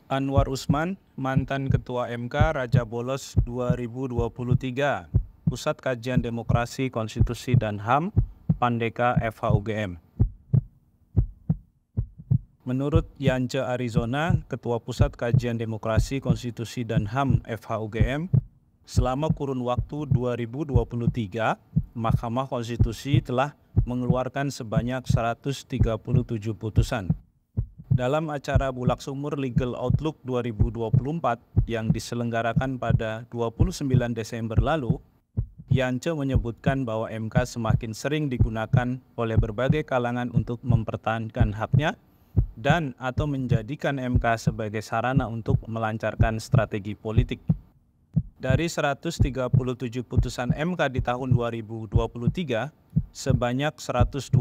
Anwar Usman, mantan Ketua MK Raja Bolos 2023, Pusat Kajian Demokrasi, Konstitusi, dan HAM, Pandeka FHUGM. Menurut Yance Arizona, Ketua Pusat Kajian Demokrasi, Konstitusi, dan HAM FHUGM, selama kurun waktu 2023, Mahkamah Konstitusi telah mengeluarkan sebanyak 137 putusan. Dalam acara Bulak Sumur Legal Outlook 2024 yang diselenggarakan pada 29 Desember lalu, Yance menyebutkan bahwa MK semakin sering digunakan oleh berbagai kalangan untuk mempertahankan haknya dan atau menjadikan MK sebagai sarana untuk melancarkan strategi politik. Dari 137 putusan MK di tahun 2023, sebanyak 127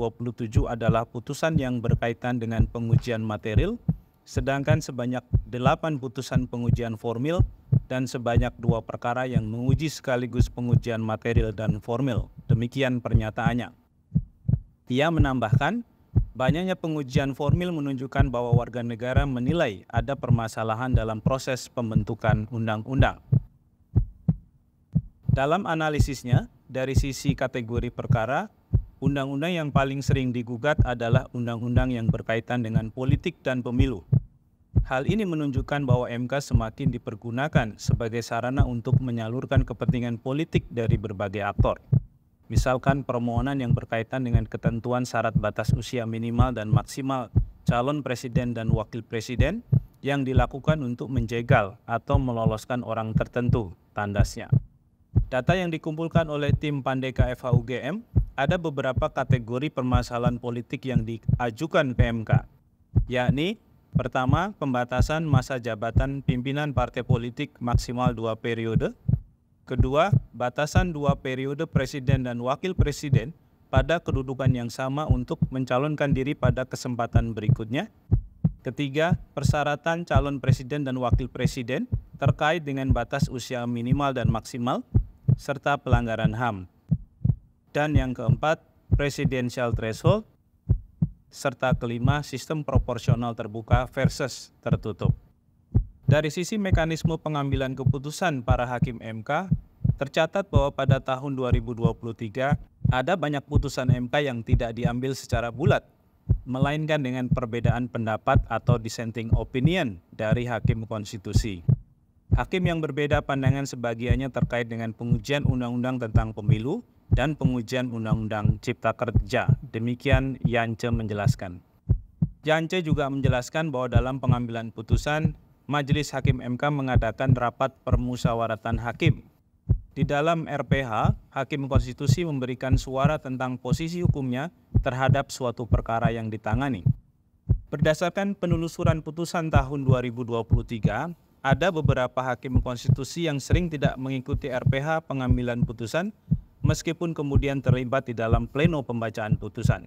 adalah putusan yang berkaitan dengan pengujian material, sedangkan sebanyak 8 putusan pengujian formil dan sebanyak 2 perkara yang menguji sekaligus pengujian material dan formil. Demikian pernyataannya. Ia menambahkan, banyaknya pengujian formil menunjukkan bahwa warga negara menilai ada permasalahan dalam proses pembentukan undang-undang. Dalam analisisnya, dari sisi kategori perkara, undang-undang yang paling sering digugat adalah undang-undang yang berkaitan dengan politik dan pemilu. Hal ini menunjukkan bahwa MK semakin dipergunakan sebagai sarana untuk menyalurkan kepentingan politik dari berbagai aktor. Misalkan permohonan yang berkaitan dengan ketentuan syarat batas usia minimal dan maksimal calon presiden dan wakil presiden yang dilakukan untuk menjegal atau meloloskan orang tertentu, tandasnya. Data yang dikumpulkan oleh tim Pandeka FHUGM, ada beberapa kategori permasalahan politik yang diajukan ke MK, yakni pertama, pembatasan masa jabatan pimpinan partai politik maksimal 2 periode. Kedua, batasan 2 periode presiden dan wakil presiden pada kedudukan yang sama untuk mencalonkan diri pada kesempatan berikutnya. Ketiga, persyaratan calon presiden dan wakil presiden terkait dengan batas usia minimal dan maksimal, serta pelanggaran HAM. Dan yang keempat, presidential threshold, serta kelima, sistem proporsional terbuka versus tertutup. Dari sisi mekanisme pengambilan keputusan para hakim MK, tercatat bahwa pada tahun 2023 ada banyak putusan MK yang tidak diambil secara bulat, melainkan dengan perbedaan pendapat atau dissenting opinion dari hakim konstitusi. Hakim yang berbeda pandangan sebagiannya terkait dengan pengujian undang-undang tentang pemilu dan pengujian undang-undang cipta kerja. Demikian Yance menjelaskan. Yance juga menjelaskan bahwa dalam pengambilan putusan, Majelis Hakim MK mengadakan rapat permusyawaratan hakim. Di dalam RPH, Hakim Konstitusi memberikan suara tentang posisi hukumnya terhadap suatu perkara yang ditangani. Berdasarkan penelusuran putusan tahun 2023, ada beberapa hakim konstitusi yang sering tidak mengikuti RPH pengambilan putusan, meskipun kemudian terlibat di dalam pleno pembacaan putusan.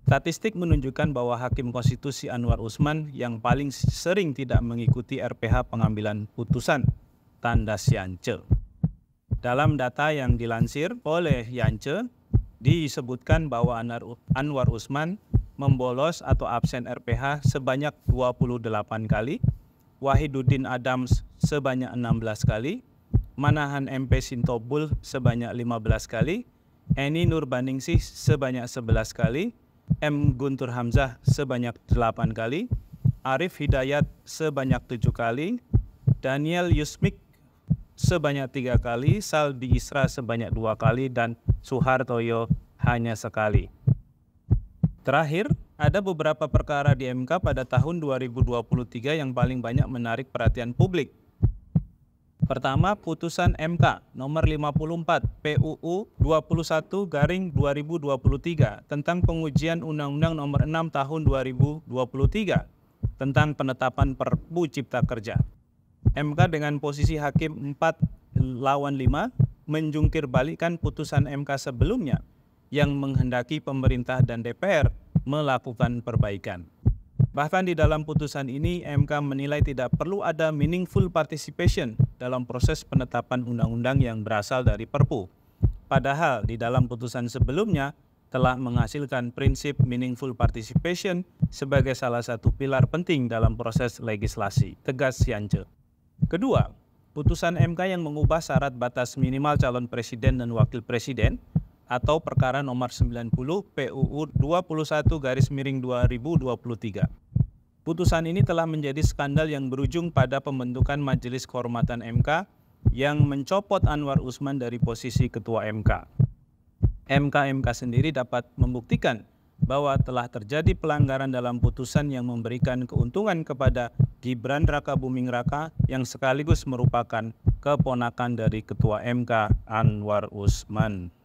Statistik menunjukkan bahwa hakim konstitusi Anwar Usman yang paling sering tidak mengikuti RPH pengambilan putusan, tandas Yance. Dalam data yang dilansir oleh Yance, disebutkan bahwa Anwar Usman membolos atau absen RPH sebanyak 28 kali, Wahiduddin Adams sebanyak 16 kali, Manahan MP Sintobul sebanyak 15 kali, Eni Nurbaningsih sebanyak 11 kali, M. Guntur Hamzah sebanyak 8 kali, Arif Hidayat sebanyak 7 kali, Daniel Yusmik sebanyak 3 kali, Saldi Isra sebanyak 2 kali, dan Suhartoyo hanya sekali. Terakhir, ada beberapa perkara di MK pada tahun 2023 yang paling banyak menarik perhatian publik. Pertama, putusan MK nomor 54 PUU 21/2023 tentang pengujian Undang-Undang nomor 6 tahun 2023 tentang penetapan Perpu Cipta Kerja. MK dengan posisi hakim 4-5 menjungkir balikan putusan MK sebelumnya yang menghendaki pemerintah dan DPR melakukan perbaikan. Bahkan di dalam putusan ini, MK menilai tidak perlu ada meaningful participation dalam proses penetapan undang-undang yang berasal dari Perpu. Padahal di dalam putusan sebelumnya, telah menghasilkan prinsip meaningful participation sebagai salah satu pilar penting dalam proses legislasi, tegas Yance. Kedua, putusan MK yang mengubah syarat batas minimal calon presiden dan wakil presiden atau perkara nomor 90 PUU 21/2023. Putusan ini telah menjadi skandal yang berujung pada pembentukan Majelis Kehormatan MK yang mencopot Anwar Usman dari posisi Ketua MK. MK sendiri dapat membuktikan bahwa telah terjadi pelanggaran dalam putusan yang memberikan keuntungan kepada Gibran Rakabuming Raka yang sekaligus merupakan keponakan dari Ketua MK Anwar Usman.